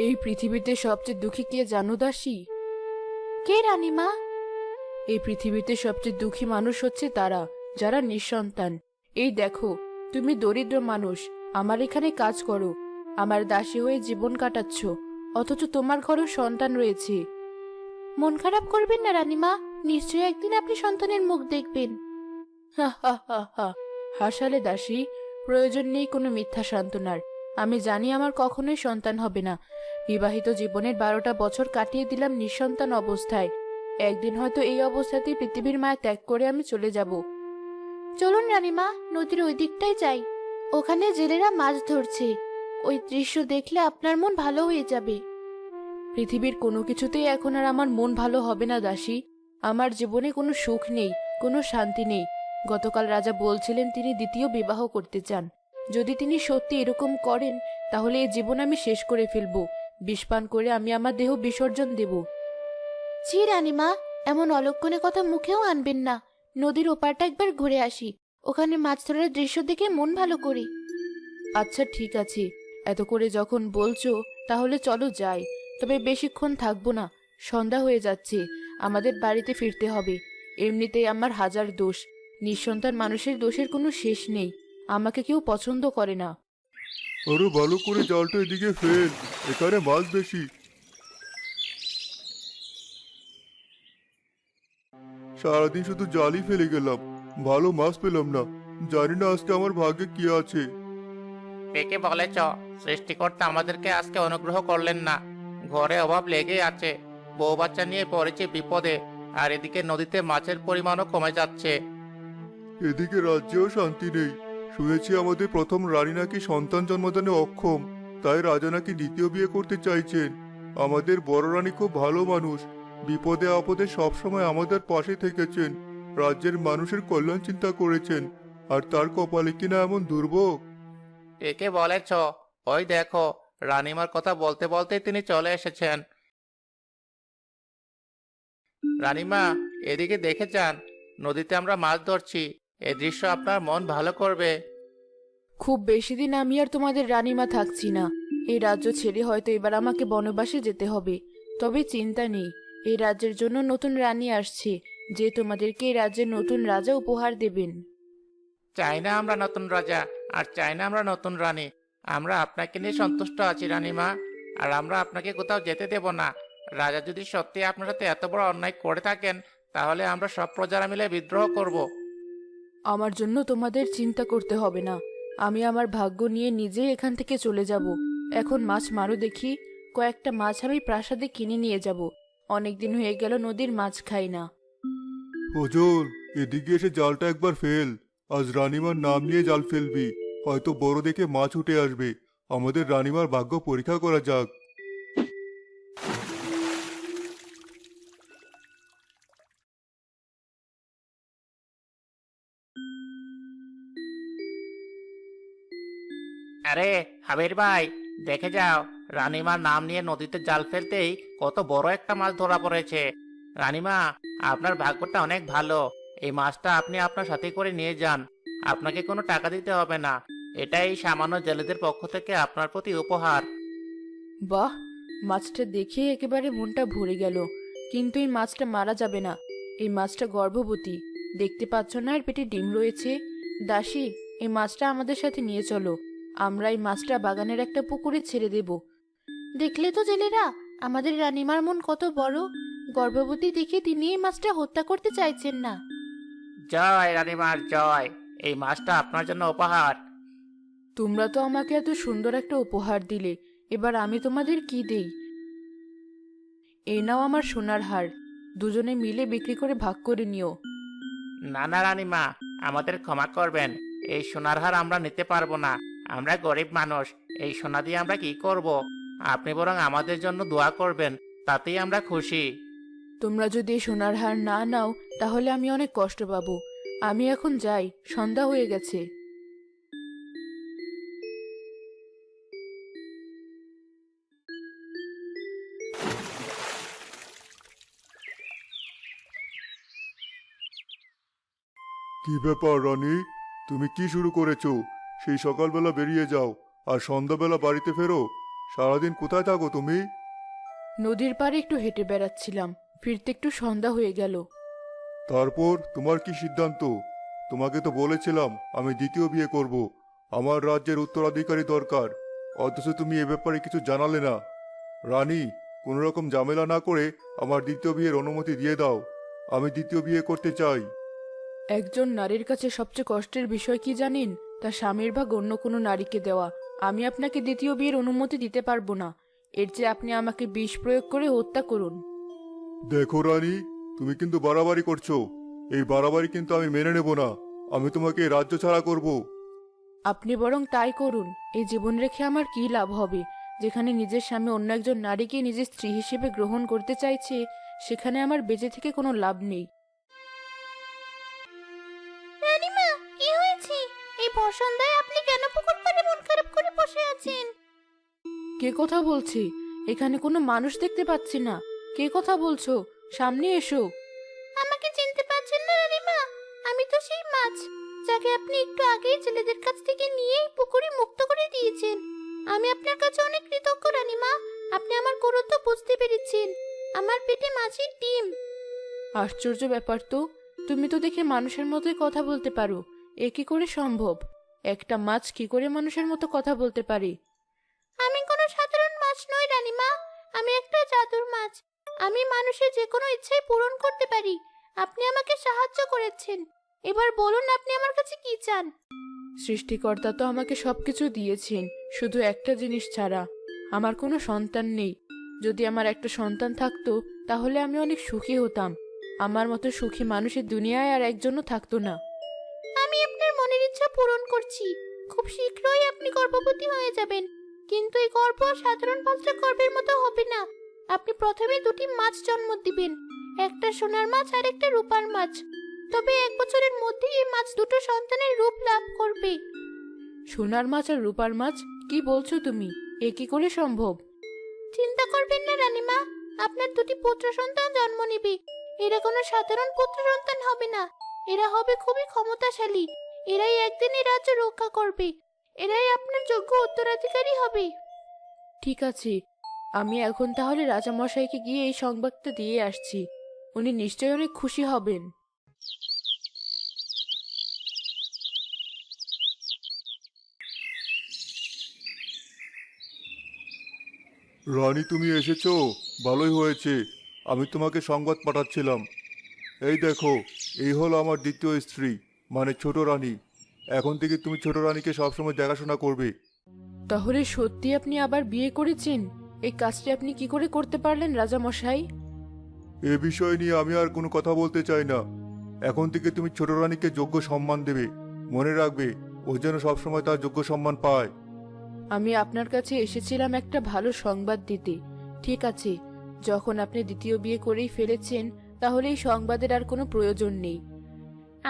এই পৃথিবীতে সবচেয়ে দুঃখী কে জানো দাসী? কে রানীমা? এই পৃথিবীতে সবচেয়ে দুঃখী মানুষ হচ্ছে তারা যারা নিঃসন্তান। এই দেখো, তুমি দরিদ্র মানুষ, আমার এখানে কাজ করো, আমার দাসী হয়ে জীবন কাটাচ্ছ, অথচ তোমার ঘরেও সন্তান রয়েছে। মন খারাপ করবেন না রানীমা, নিশ্চয়ই একদিন আপনি সন্তানের মুখ দেখবেন। হা হা হা হা, হাসালে দাসী। প্রয়োজন নেই কোনো মিথ্যা সান্ত্বনার। আমি জানি আমার কখনোই সন্তান হবে না। বিবাহিত জীবনের 12টা বছর কাটিয়ে দিলাম নিঃসন্তান অবস্থায়। একদিন হয়তো এই অবস্থাতেই পৃথিবীর মায়া ত্যাগ করে আমি চলে যাব। চলুন রানীমা, নদীর ওই দিকটাই যাই। ওখানে জেলেরা মাছ ধরছে, ওই দৃশ্য দেখলে আপনার মন ভালো হয়ে যাবে। পৃথিবীর কোনো কিছুতেই এখন আর আমার মন ভালো হবে না দাসী। আমার জীবনে কোনো সুখ নেই, কোনো শান্তি নেই। গতকাল রাজা বলছিলেন তিনি দ্বিতীয় বিবাহ করতে চান। যদি তিনি সত্যি এরকম করেন, তাহলে এই জীবন আমি শেষ করে ফেলব। বিষ পান করে আমি আমার দেহ বিসর্জন দেব। জি রানীমা, এমন অলক্ষণে কথা মুখেও আনবেন না। নদীর ওপারটা একবার ঘুরে আসি, ওখানে মাছ ধরার দৃশ্য দেখে মন ভালো করে। আচ্ছা ঠিক আছে, এত করে যখন বলছো তাহলে চলো যাই। তবে বেশিক্ষণ থাকবো না, সন্ধ্যা হয়ে যাচ্ছে, আমাদের বাড়িতে ফিরতে হবে। এমনিতেই আমার হাজার দোষ, নিঃসন্তান মানুষের দোষের কোনো শেষ নেই। আমাকে কেউ পছন্দ করে না। আরো ভালো করে জালটা এদিকে ফেল, এখানে মাছ বেশি। সারাদিন শুধু জালই ফেলে গেলাম, ভালো মাছ পেলাম না। জানি না আজকে আমার ভাগ্যে কি আছে। পেকে বলেছ, সৃষ্টিকর্তা আমাদেরকে আজকে অনুগ্রহ করলেন না। ঘরে অভাব লেগেই আছে, বউ বাচ্চা নিয়ে পড়েছে বিপদে, আর এদিকে নদীতে মাছের পরিমাণও কমে যাচ্ছে। এদিকে রাজ্যেও শান্তি নেই। শুনেছি আমাদের প্রথম রানী নাকি সন্তান জন্মদানে অক্ষম, তাই রাজা নাকি দ্বিতীয় বিয়ে করতে চাইছেন। আমাদের বড় রানী খুব ভালো মানুষ, বিপদে আপদে সবসময় আমাদের পাশে থেকেছেন, রাজ্যের মানুষের কল্যাণ চিন্তা করেছেন। আর তার কপালে কিনা এমন দুর্ভোগ। পেকে বলেছ, ওই দেখো, রানীমার কথা বলতে বলতে তিনি চলে এসেছেন। রানীমা, এদিকে দেখে যান, নদীতে আমরা মাছ ধরছি। এই দৃশ্য আপনার মন ভালো করবে। খুব বেশি দিন আমি আর তোমাদের রানীমা থাকছি না। এই রাজ্য ছেড়ে হয়তো এবার আমাকে বনবাসে যেতে হবে। তবে চিন্তা নেই, এই রাজ্যের জন্য নতুন রানী আসছে, যে তোমাদেরকে এই রাজ্যের নতুন রাজা উপহার দেবেন। চাই না আমরা নতুন রাজা, আর চাই না আমরা নতুন রানী। আমরা আপনাকে নিয়ে সন্তুষ্ট আছি রানীমা, আর আমরা আপনাকে কোথাও যেতে দেব না। রাজা যদি সত্যি আপনার সাথে এত বড় অন্যায় করে থাকেন, তাহলে আমরা সব প্রজারা মিলে বিদ্রোহ করব। আমার জন্য তোমাদের চিন্তা করতে হবে না। আমি আমার ভাগ্য নিয়ে নিজেই এখান থেকে চলে যাব। এখন মাছ মারো দেখি। কয়েকটা মাছ আমি প্রাসাদে কিনে নিয়ে যাব। অনেকদিন হয়ে গেল নদীর মাছ খাই না। ফজল, এদিকে এসে জালটা একবার ফেল। আজ রানীমার নাম নিয়ে জাল ফেলবি, হয়তো বড় দেখে মাছ উঠে আসবে। আমাদের রানীমার ভাগ্য পরীক্ষা করা যাক। আরে হাবির ভাই, দেখে যাও, রানীমার নাম নিয়ে নদীতে জাল ফেলতেই কত বড় একটা মাছ ধরা পড়েছে। রানীমা, আপনার ভাগ্যটা অনেক ভালো। এই মাছটা আপনি আপনার সাথে করে নিয়ে যান, আপনাকে কোনো টাকা দিতে হবে না। এটাই সামান্য জেলেদের পক্ষ থেকে আপনার প্রতি উপহার। বাহ, মাছটা দেখে একেবারে মনটা ভরে গেল। কিন্তু এই মাছটা মারা যাবে না। এই মাছটা গর্ভবতী, দেখতে পাচ্ছ না এর পেটে ডিম রয়েছে। দাসী, এই মাছটা আমাদের সাথে নিয়ে চলো। আমরা এই মাছটা বাগানের একটা পুকুরে ছেড়ে দেব। দেখলে তো জেলেরা, আমাদের রানীমার মন কত বড়। গর্ভবতী দেখে তিনি এই মাছটা হত্যা করতে চাইছেন না। জয় রানীমার জয়। এই মাছটা আপনার জন্য উপহার। তোমরা তো আমাকে এত সুন্দর একটা উপহার দিলে, এবার আমি তোমাদের কি দেই? এই নাও আমার সোনার হার, দুজনে মিলে বিক্রি করে ভাগ করে নিও। না না রানীমা, আমাদের ক্ষমা করবেন। এই সোনার হার আমরা নিতে পারবো না। আমরা গরিব মানুষ, এই সোনা দিয়ে আমরা কি করব? আপনি বরং আমাদের জন্য দোয়া করবেন, তাতেই আমরা খুশি। তোমরা যদি এই সোনার হার না নাও, তাহলে আমি অনেক কষ্ট পাবো। আমি এখন যাই, সন্ধ্যা হয়ে গেছে। কি ব্যাপার রানী, তুমি কি শুরু করেছো? সেই সকালবেলা বেরিয়ে যাও আর সন্ধ্যাবেলা বাড়িতে ফেরো। সারাদিন কোথায় থাকো তুমি? নদীর পাড়ে একটু হেঁটে বেড়াচ্ছিলাম, ফিরতে একটু সন্ধ্যা হয়ে গেল। তারপর তোমার কি সিদ্ধান্ত? তোমাকে তো বলেছিলাম আমি দ্বিতীয় বিয়ে করব। আমার রাজ্যের উত্তরাধিকারী দরকার, অথচ তুমি এ ব্যাপারে কিছু জানালে না। রানী, কোনো রকম ঝামেলা না করে আমার দ্বিতীয় বিয়ের অনুমতি দিয়ে দাও। আমি দ্বিতীয় বিয়ে করতে চাই। একজন নারীর কাছে সবচেয়ে কষ্টের বিষয় কি জানেন? তার স্বামীর ভাগ অন্য কোনো নারীকে দেওয়া। আমি আপনাকে দ্বিতীয় বিয়ের অনুমতি দিতে পারবো না। এর চেয়ে আপনি আমাকে বিষ প্রয়োগ করে হত্যা করুন। দেখো রানী, তুমি কিন্তু বাড়াবাড়ি করছো। এই বাড়াবাড়ি কিন্তু আমি মেনে নেব না। আমি তোমাকে এই রাজ্য ছাড়া করব। আপনি বরং তাই করুন। এই জীবন রেখে আমার কি লাভ হবে? যেখানে নিজের স্বামী অন্য একজন নারীকে নিজের স্ত্রী হিসেবে গ্রহণ করতে চাইছে, সেখানে আমার বেঁচে থেকে কোনো লাভ নেই। রানীমা, কি হয়েছে? এই বসন্তায় আপনি কেন পুকুর পাড়ে মন খারাপ করে বসে আছেন? কে কথা বলছে? এখানে কোনো মানুষ দেখতে পাচ্ছি না। কে কথা বলছো? সামনে এসো। আমাকে চিনতে পারছেন না রানীমা? আমি তো সেই মাছ যাকে আপনি একটু আগেই ছেলেদের কাছ থেকে নিয়ে এই পুকুরে মুক্ত করে দিয়েছেন। আমি আপনার কাছে অনেক কৃতজ্ঞ রানীমা। আপনি আমার গুরুত্ব বুঝতে পেরেছেন। আমার পেটে মাছের ডিম। আশ্চর্য ব্যাপার তো। তুমি তো দেখে মানুষের মতোই কথা বলতে পারো। এ কি করে সম্ভব? একটা মাছ কি করে মানুষের মতো কথা বলতে পারে? আমি কোনো সাধারণ মাছ নই রানীমা। আমি একটা জাদুর মাছ। আমি মানুষের যে কোনো ইচ্ছাই পূরণ করতে পারি। আপনি আমাকে সাহায্য করেছেন। এবার বলুন আপনি আমার কাছে কি চান? সৃষ্টিকর্তা তো আমাকে সবকিছু দিয়েছেন, শুধু একটা জিনিস ছাড়া। আমার কোনো সন্তান নেই। যদি আমার একটা সন্তান থাকতো, তাহলে আমি অনেক সুখী হতাম। আমার মতো সুখী মানুষের দুনিয়ায় আর একজনও থাকতো না। আমি আপনার মনের ইচ্ছা পূরণ করছি। খুব শীঘ্রই আপনি গর্ভবতী হয়ে যাবেন। কিন্তু এই গর্ভ সাধারণ বাচ্চা গর্ভের মতো হবে না। আপনি প্রথমে দুটি মাছ জন্ম দিবেন, একটা সোনার মাছ আর একটা রূপার মাছ। তবে 1 বছরের মধ্যেই এই মাছ দুটো সন্তানের রূপ লাভ করবে। সোনার মাছ আর রূপার মাছ? কি বলছো তুমি? এ কি করে সম্ভব? চিন্তা করবেন না রানীমা, আপনার দুটি পুত্র সন্তান জন্ম নেবে। এরা কোনো সাধারণ পুত্র সন্তান হবে না। এরা হবে খুবই ক্ষমতাশালী। এরাই একদিন এই রাজ্য রক্ষা করবে। এরাই আপনার যোগ্য উত্তরাধিকারী হবে। ঠিক আছে, আমি এখন তাহলে রাজামশাইকে গিয়ে এই সংবাদটা দিয়ে আসছি। উনি নিশ্চয়ই অনেক খুশি হবেন। রানী, তুমি এসেছো, ভালোই হয়েছে। আমি তোমাকে সংবাদ পাঠাচ্ছিলাম। এই দেখো, এই হলো আমার দ্বিতীয় স্ত্রী, মানে ছোট রানী। এখন থেকে তুমি ছোট রানীকে সবসময় দেখাশোনা করবে। তাহলে সত্যি আপনি আবার বিয়ে করেছেন? এই কাজটি আপনি কি করে করতে পারলেন রাজামশাই? এ বিষয় নিয়ে আমি আর কোনো কথা বলতে চাই না। এখন থেকে তুমি ছোট রানীকে যোগ্য সম্মান দেবে। মনে রাখবে, ও যেন সবসময় তার যোগ্য সম্মান পায়। আমি আপনার কাছে এসেছিলাম একটা ভালো সংবাদ দিতে। ঠিক আছে, যখন আপনি দ্বিতীয় বিয়ে করেই ফেলেছেন, তাহলে এই সংবাদের আর কোনো প্রয়োজন নেই।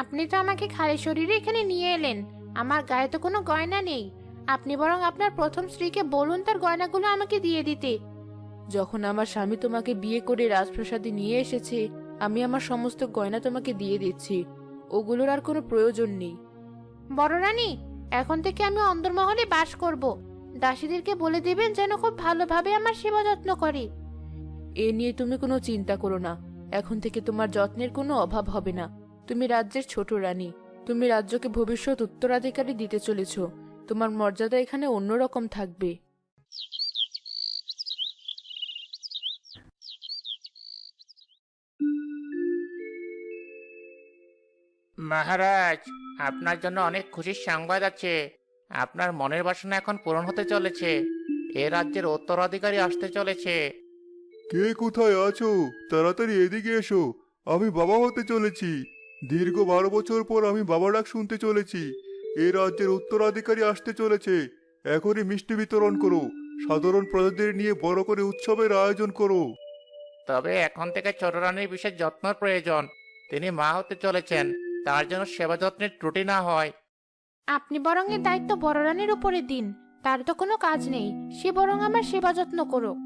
আপনি তো আমাকে খালি শরীরে এখানে নিয়ে এলেন। আমার গায়ে তো কোনো গয়না নেই। আপনি বরং আপনার প্রথম স্ত্রীকে বলুন তার গয়নাগুলো আমাকে দিয়ে দিতে। যখন আমার স্বামী তোমাকে বিয়ে করে রাজপ্রাসাদে নিয়ে এসেছে, আমি আমার সমস্ত গয়না তোমাকে দিয়ে দিচ্ছি। ওগুলোর আর কোনো প্রয়োজন নেই। বড় রানী, এখন থেকে আমি অন্দরমহলে বাস করব। দাসীদেরকে বলে দিবেন যেন খুব ভালোভাবে আমার সেবা যত্ন করে। এ নিয়ে তুমি কোনো চিন্তা করো না। এখন থেকে তোমার যত্নের কোনো অভাব হবে না। তুমি রাজ্যের ছোট রানী। তুমি রাজ্যকে ভবিষ্যৎ উত্তরাধিকারী দিতে চলেছ। তোমার মর্যাদা এখানে অন্যরকম থাকবে। মহারাজ, আপনার জন্য অনেক খুশির সংবাদ আছে। আপনার মনের বাসনা এখন পূরণ হতে চলেছে। এ রাজ্যের উত্তরাধিকারী আসতে চলেছে। কে কোথায় আছো? তাড়াতাড়ি এদিকে এসো। আমি বাবা হতে চলেছি। দীর্ঘ 12 বছর পর আমি বাবা ডাক শুনতে চলেছি। এই রাজ্যের উত্তরাধিকারী আসতে চলেছে। এখনই মিষ্টি বিতরণ করো। সাধারণ প্রজাদের নিয়ে বড় করে উৎসবের আয়োজন করো। তবে এখন থেকে ছোট রানীর বিশেষ যত্নের প্রয়োজন। তিনি মা হতে চলেছেন, তার জন্য সেবা যত্নের ত্রুটি না হয়। আপনি বরং এর দায়িত্ব বড় রানীর উপরে দিন। তার তো কোনো কাজ নেই, সে বরং আমার সেবা যত্ন করুক।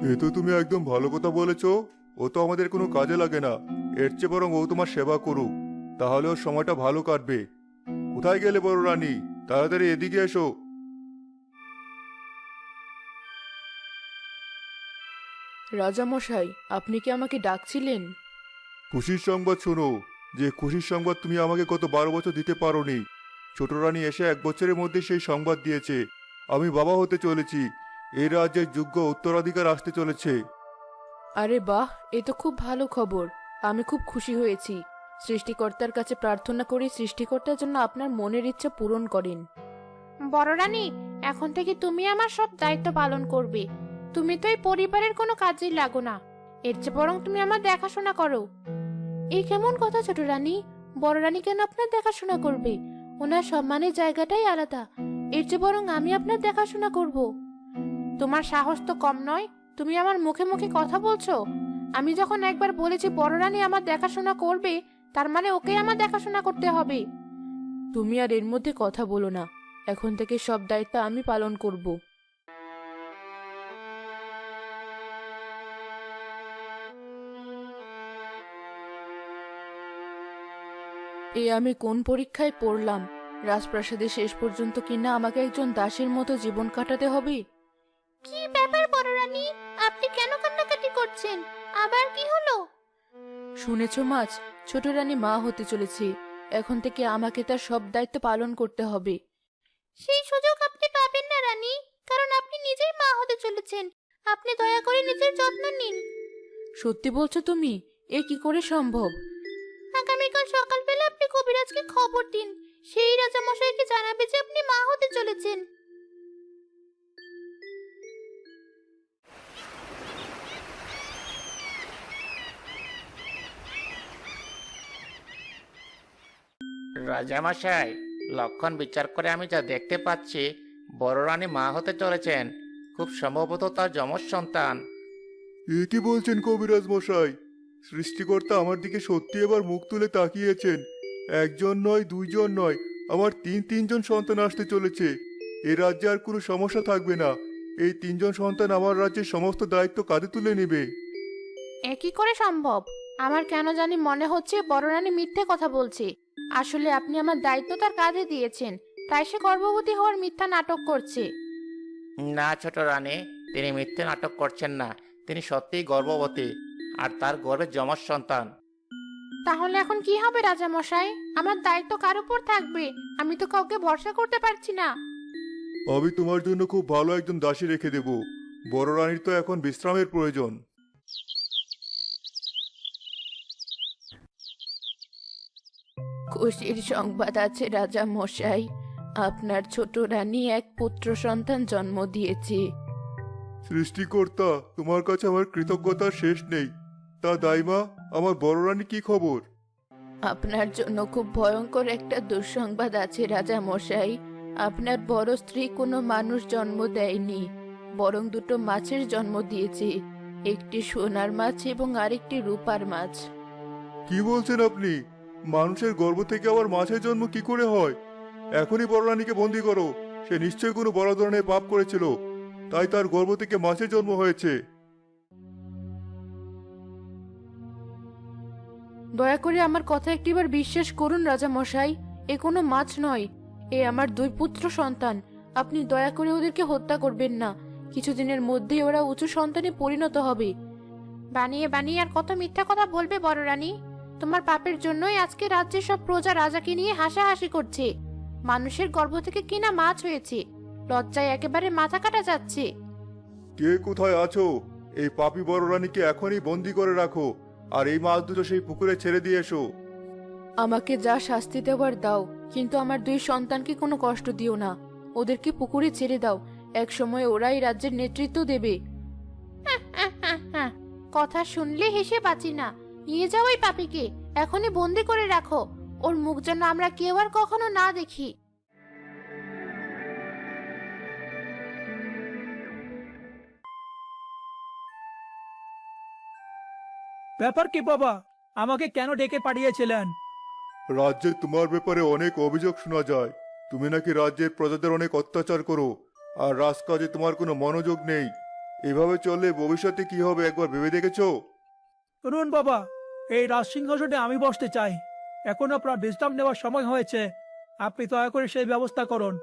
এ তো তুমি একদম ভালো কথা বলেছো। ও তো আমাদের কোনো কাজে লাগে না। এর চেয়ে বরং ও তোমার সেবা করুক, তাহলে ওর সময়টা ভালো কাটবে। কোথায় গেলে বড় রানী? তাড়াতাড়ি এদিকে এসো। রাজামশাই, আপনি কি আমাকে ডাকছিলেন? খুশির সংবাদ শোনো। যে খুশির সংবাদ তুমি আমাকে গত 12 বছর দিতে পারোনি, ছোট রানী এসে 1 বছরের মধ্যে সেই সংবাদ দিয়েছে। আমি বাবা হতে চলেছি। এই রাজ্যের যোগ্য উত্তরাধিকার আসতে চলেছে। আরে বাহ, এ তো খুব ভালো খবর। আমি খুব খুশি হয়েছি। সৃষ্টিকর্তার কাছে প্রার্থনা করি সৃষ্টিকর্তার জন্য আপনার মনের ইচ্ছা পূরণ করেন। বড় রানী, এখন থেকে তুমি আমার সব দায়িত্ব পালন করবে। তুমি তো এই পরিবারের কোনো কাজেই লাগো না, এর চেয়ে বরং তুমি আমার দেখাশোনা করো। এই কেমন কথা ছোট রানী? বড় রানী কেন আপনার দেখাশোনা করবে? ওনার সম্মানের জায়গাটাই আলাদা। এর চেয়ে বরং আমি আপনার দেখাশোনা করব। তোমার সাহস তো কম নয়, তুমি আমার মুখে মুখে কথা বলছো। আমি যখন একবার বলেছি বড় রানী আমার দেখাশোনা করবে, তার মানে ওকে আমার দেখাশোনা করতে হবে। তুমি আর এর মধ্যে কথা বলো না। এখন থেকে সব দায়িত্ব আমি পালন করব। এ আমি কোন পরীক্ষায় পড়লাম? রাজপ্রাসাদে শেষ পর্যন্ত কিনা আমাকে একজন দাসীর মতো জীবন কাটাতে হবে। কি ব্যাপার বড় রানী, আপনি কেন কান্নাকাটি করছেন? আবার কি হলো? শুনেছো মাছ, ছোট রানী মা হতে চলেছে। এখন থেকে আমাকে তার সব দায়িত্ব পালন করতে হবে। সেই সুযোগ আপনি পাবেন না রানী, কারণ আপনি নিজেই মা হতে চলেছেন। আপনি দয়া করে নিজের যত্ন নিন। সত্যি বলছো তুমি? এ কি করে সম্ভব? আগামীকাল সকালবেলা আপনি কবিরাজকে খবর দিন। সেই রাজামশাইকে জানাবে যে আপনি মা হতে চলেছেন। রাজামশাই, লক্ষণ বিচার করে আমি যা দেখতে পাচ্ছি, বড় রানী মা হতে চলেছেন। খুব সম্ভবত তার যমজ সন্তান। এ কি বলছেন কবিরাজ মশাই? সৃষ্টিকর্তা আমার দিকে সত্যি এবার মুখ তুলে তাকিয়েছেন। একজন নয়, দুইজন নয়, আমার তিনজন সন্তান আসতে চলেছে। এ রাজ্যে আর কোনো সমস্যা থাকবে না। এই 3জন সন্তান আমার রাজ্যের সমস্ত দায়িত্ব কাঁধে তুলে নেবে। এ কি করে সম্ভব? আমার কেন জানি মনে হচ্ছে বড় রানী মিথ্যে কথা বলছে। আসলে আপনি আমার দায়িত্ব তার কাঁধে দিয়েছেন, তাই সে গর্ভবতী হওয়ার মিথ্যা নাটক করছে। না ছোট রানী, তিনি মিথ্যে নাটক করছেন না। তিনি সত্যিই গর্ভবতী, আর তার গর্ভে যমজ সন্তান। তাহলে এখন কি হবে রাজামশাই? আমার দায়িত্ব কার উপর থাকবে? আমি তো কাউকে ভরসা করতে পারছি না। আমি তোমার জন্য খুব ভালো একজন দাসী রেখে দেব। বড় রানীর তো এখন বিশ্রামের প্রয়োজন। খুশির সংবাদ আছে রাজা মশাই। আপনার ছোট রানী এক পুত্র সন্তান জন্ম দিয়েছে। সৃষ্টিকর্তা, তোমার কাছে আমার কৃতজ্ঞতার শেষ নেই। তা দাইমা, আমার বড় রানী কি খবর? আপনার জন্য খুব ভয়ঙ্কর একটা দুঃসংবাদ আছে রাজা মশাই। আপনার বড় স্ত্রী কোনো মানুষ জন্ম দেয়নি, বরং দুটো মাছের জন্ম দিয়েছে। একটি সোনার মাছ এবং আরেকটি রূপার মাছ। কি বলছেন আপনি? মানুষের গর্ভ থেকে আবার মাছের জন্ম কি করে হয়? এখনই বড় রানীকে বন্দি করো। সে নিশ্চয়ই কোনো বড় ধরনের পাপ করেছিল, তাই তার গর্ভ থেকে মাছের জন্ম হয়েছে। দয়া করে আমার কথা একটিবার বিশ্বাস করুন রাজা মশাই। এ কোনো মাছ নয়, এ আমার 2 পুত্র সন্তান। আপনি দয়া করে ওদেরকে হত্যা করবেন না। কিছুদিনের মধ্যেই ওরা উঁচু সন্তানে পরিণত হবে। বানিয়ে বানিয়ে আর কত মিথ্যা কথা বলবে বড় রানী? তোমার পাপের জন্যই আজকে রাজ্যের সব প্রজা রাজাকে নিয়ে হাসাহাসি করছে। মানুষের গর্ভ থেকে কিনা মাছ হয়েছে, লজ্জায় একেবারে মাথা কাটা যাচ্ছে। কে কোথায় আছো? এই পাপী বড় রানীকে এখনই বন্দি করে রাখো, আর এই মাছ দুটো সেই পুকুরে ছেড়ে দিয়ে এসো। আমাকে যা শাস্তি দেওয়ার দাও, কিন্তু আমার 2 সন্তানকে কোনো কষ্ট দিও না। ওদেরকে পুকুরে ছেড়ে দাও। এক সময় ওরাই রাজ্যের নেতৃত্ব দেবে। কথা শুনলে হেসে বাঁচি না। নিয়ে যাও ওই পাপীকে, এখনই বন্দি করে রাখো। ওর মুখ যেন আমরা কেউ আর কখনো না দেখি। ব্যাপার কি বাবা, আমাকে কেন ডেকে পাঠিয়েছিলেন? রাজ্যে তোমার ব্যাপারে অনেক অভিযোগ শোনা যায়। তুমি নাকি রাজ্যের প্রজাদের অনেক অত্যাচার করো, আর রাজকাজে তোমার কোনো মনোযোগ নেই। এভাবে চললে ভবিষ্যতে কি হবে একবার ভেবে দেখেছো? শুনুন বাবা, এই রাজসিংহাসনে আমি বসতে চাই। এখন আপনার বিশ্রাম নেওয়ার সময় হয়েছে। আপনি দয়া করে সেই ব্যবস্থা করুন।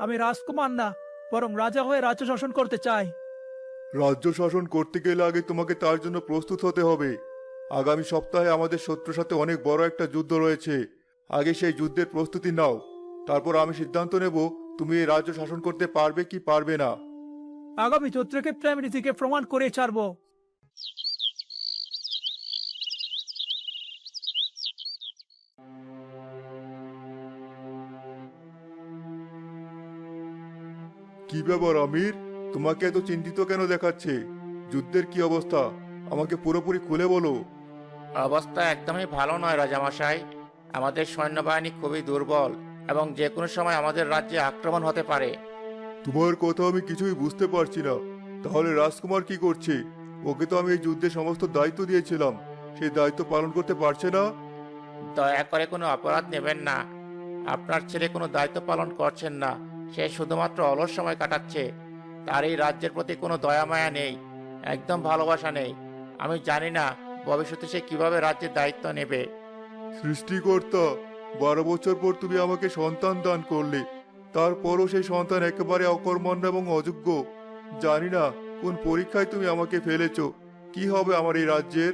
আমি রাজকুমার না, বরং রাজা হয়ে রাজ্য শাসন করতে চাই। রাজ্য শাসন করতে গেলে আগে তোমাকে তার জন্য প্রস্তুত হতে হবে। আগামী সপ্তাহে আমাদের শত্রুর সাথে অনেক বড় একটা যুদ্ধ রয়েছে। আগে সেই যুদ্ধের প্রস্তুতি নাও, তারপর আমি সিদ্ধান্ত নেব তুমি এই রাজ্য শাসন করতে পারবে কি পারবে না। আগামী চৈত্রক্ষেত্রে আমি রীতিকে প্রমাণ করে ছাড়বো। কি ব্যাপার আমির, তোমাকে এত চিন্তিত কেন দেখাচ্ছে? যুদ্ধের কি অবস্থা আমাকে পুরোপুরি খুলে বলো। অবস্থা একদমই ভালো নয় রাজামশাই। আমাদের সৈন্যবাহিনী খুবই দুর্বল এবং যে কোনো সময় আমাদের রাজ্যে আক্রমণ হতে পারে। তোমার কথা আমি কিছুই বুঝতে পারছি না। তাহলে রাজকুমার কি করছে? ওকে তো আমি এই যুদ্ধের সমস্ত দায়িত্ব দিয়েছিলাম, সেই দায়িত্ব পালন করতে পারছে না। দয়া করে কোনো অপরাধ নেবেন না। আপনার ছেলে কোনো দায়িত্ব পালন করছেন না, সে শুধুমাত্র অলস সময় কাটাচ্ছে। তার এই রাজ্যের প্রতি কোনো দয়া মায়া নেই, একদম ভালোবাসা নেই। আমি জানি না ভবিষ্যতে সে কিভাবে রাজ্যের দায়িত্ব নেবে। সৃষ্টিকর্তা, 12 বছর পর তুমি আমাকে সন্তান দান করলে, তারপরও সেই সন্তান একেবারে অকর্মণ্য এবং অযোগ্য। জানি না কোন পরীক্ষায় তুমি আমাকে ফেলেছো। কি হবে আমার এই রাজ্যের?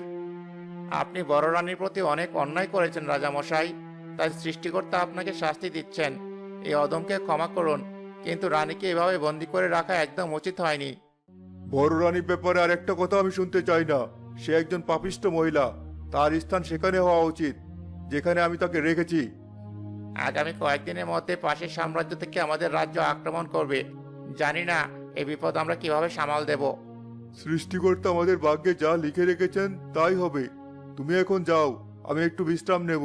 আপনি বড় রানীর প্রতি অনেক অন্যায় করেছেন রাজামশাই, তাই সৃষ্টিকর্তা আপনাকে শাস্তি দিচ্ছেন। এই অদমকে ক্ষমা করুন, কিন্তু রানীকে এভাবে বন্দি করে রাখা একদম উচিত হয়নি। বড় রানীর ব্যাপারে আর একটা কথা আমি শুনতে চাই না। সে একজন পাপিষ্ট মহিলা, তার স্থান সেখানে হওয়া উচিত যেখানে আমি তাকে রেখেছি। আগামী কয়েকদিনের মধ্যে পাশের সাম্রাজ্য থেকে আমাদের রাজ্য আক্রমণ করবে। জানি না এই বিপদ আমরা কিভাবে সামাল দেব। সৃষ্টিকর্তা আমাদের ভাগ্যে যা লিখে রেখেছেন তাই হবে। তুমি এখন যাও, আমি একটু বিশ্রাম নেব।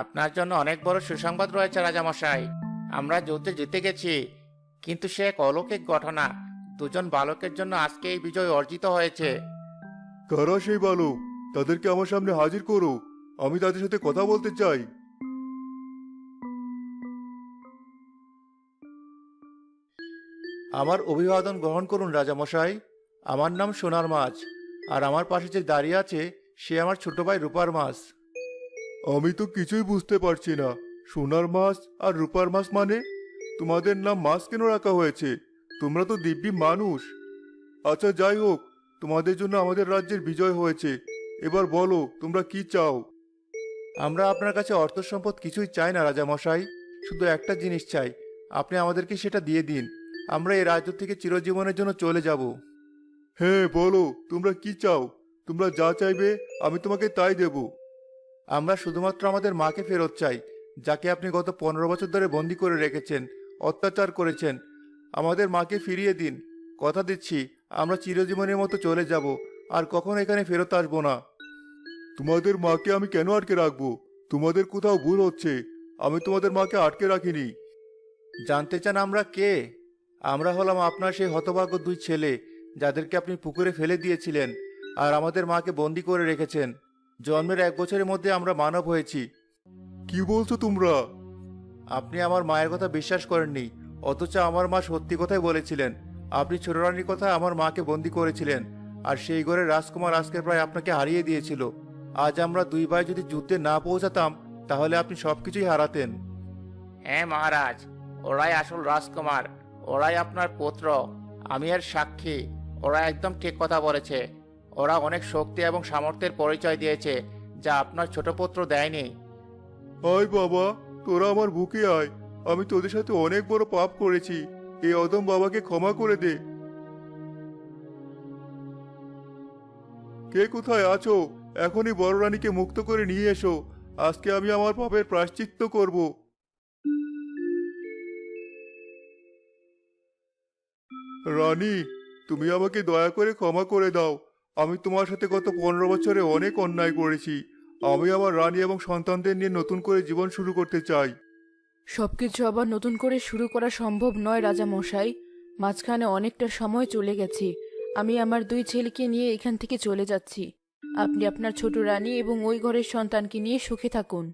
আপনার জন্য অনেক বড় সুসংবাদ রয়েছে রাজামশাই। আমরা যুদ্ধে জিতে গেছি, কিন্তু সে এক অলৌকিক ঘটনা। দুজন বালকের জন্য আজকে এই বিজয় অর্জিত হয়েছে। কারা সেই বালক? তাদেরকে আমার সামনে হাজির করো, আমি তাদের সাথে কথা বলতে চাই। আমার অভিবাদন গ্রহণ করুন রাজামশাই। আমার নাম সোনার মাছ, আর আমার পাশে যে দাঁড়িয়ে আছে সে আমার ছোট ভাই রূপার মাছ। আমি তো কিছুই বুঝতে পারছি না। সোনার মাছ আর রূপার মাছ মানে? তোমাদের নাম মাছ কেন রাখা হয়েছে? তোমরা তো দিব্যি মানুষ। আচ্ছা যাই হোক, তোমাদের জন্য আমাদের রাজ্যের বিজয় হয়েছে। এবার বলো তোমরা কি চাও? আমরা আপনার কাছে অর্থ সম্পদ কিছুই চাই না রাজামশাই, শুধু একটা জিনিস চাই, আপনি আমাদেরকে সেটা দিয়ে দিন। আমরা এই রাজ্য থেকে চিরজীবনের জন্য চলে যাব। হ্যাঁ বলো, তোমরা কি চাও? তোমরা যা চাইবে আমি তোমাকে তাই দেব। আমরা শুধুমাত্র আমাদের মাকে ফেরত চাই, যাকে আপনি গত 15 বছর ধরে বন্দি করে রেখেছেন, অত্যাচার করেছেন। আমাদের মাকে ফিরিয়ে দিন। কথা দিচ্ছি আমরা চিরজীবনের মতো চলে যাব, আর কখনো এখানে ফেরত আসবো না। তোমাদের মাকে আমি কেন আটকে রাখবো? তোমাদের কোথাও ভুল হচ্ছে। আমি তোমাদের মাকে আটকে রাখিনি। জানতে চান আমরা কে? আমরা হলাম আপনার সেই হতভাগ্য 2 ছেলে, যাদেরকে আপনি পুকুরে ফেলে দিয়েছিলেন আর আমাদের মাকে বন্দি করে রেখেছেন। জন্মের 1 বছরের মধ্যে আমরা মানব হয়েছি। কি বলছো তোমরা? আপনি আমার মায়ের কথা বিশ্বাস করেননি, অথচ আমার মা সত্যি কথাই বলেছিলেন। আপনি ছোট রানীর কথা আমার মাকে বন্দি করেছিলেন, আর সেই ঘরের রাজকুমার আজকে প্রায় আপনাকে হারিয়ে দিয়েছিল। আজ আমরা 2 ভাই যদি যুদ্ধে না পৌঁছাতাম, তাহলে আপনি সবকিছুই হারাতেন। হ্যাঁ মহারাজ, ওরাই আসল রাজকুমার, ওরাই আপনার পুত্র। আমি এর সাক্ষী। ওরা একদম ঠিক কথা বলেছে। ওরা অনেক শক্তি এবং সামর্থ্যের পরিচয় দিয়েছে, যা আপনার ছোট পুত্র দেয়নি। আয় বাবা, তোরা আমার বুকে আয়। আমি তোদের সাথে অনেক বড় পাপ করেছি। এই অদম বাবাকে ক্ষমা করে দে। কে কোথায় আছো? এখনই বড় রানীকে মুক্ত করে নিয়ে এসো। আজকে আমি আমার পাপের প্রায়শ্চিত্ত করব। রানী, তুমি আমাকে দয়া করে ক্ষমা করে দাও। আমি তোমার সাথে গত 15 বছরে অনেক অন্যায় করেছি। আমি আমার রানী এবং সন্তানদের নিয়ে নতুন করে জীবন শুরু করতে চাই। সবকিছু আবার নতুন করে শুরু করা সম্ভব নয় রাজা মশাই। মাঝখানে অনেকটা সময় চলে গেছে। আমি আমার 2 ছেলেকে নিয়ে এখান থেকে চলে যাচ্ছি। আপনি আপনার ছোট রানী এবং ওই ঘরের সন্তানকে নিয়ে সুখে থাকুন।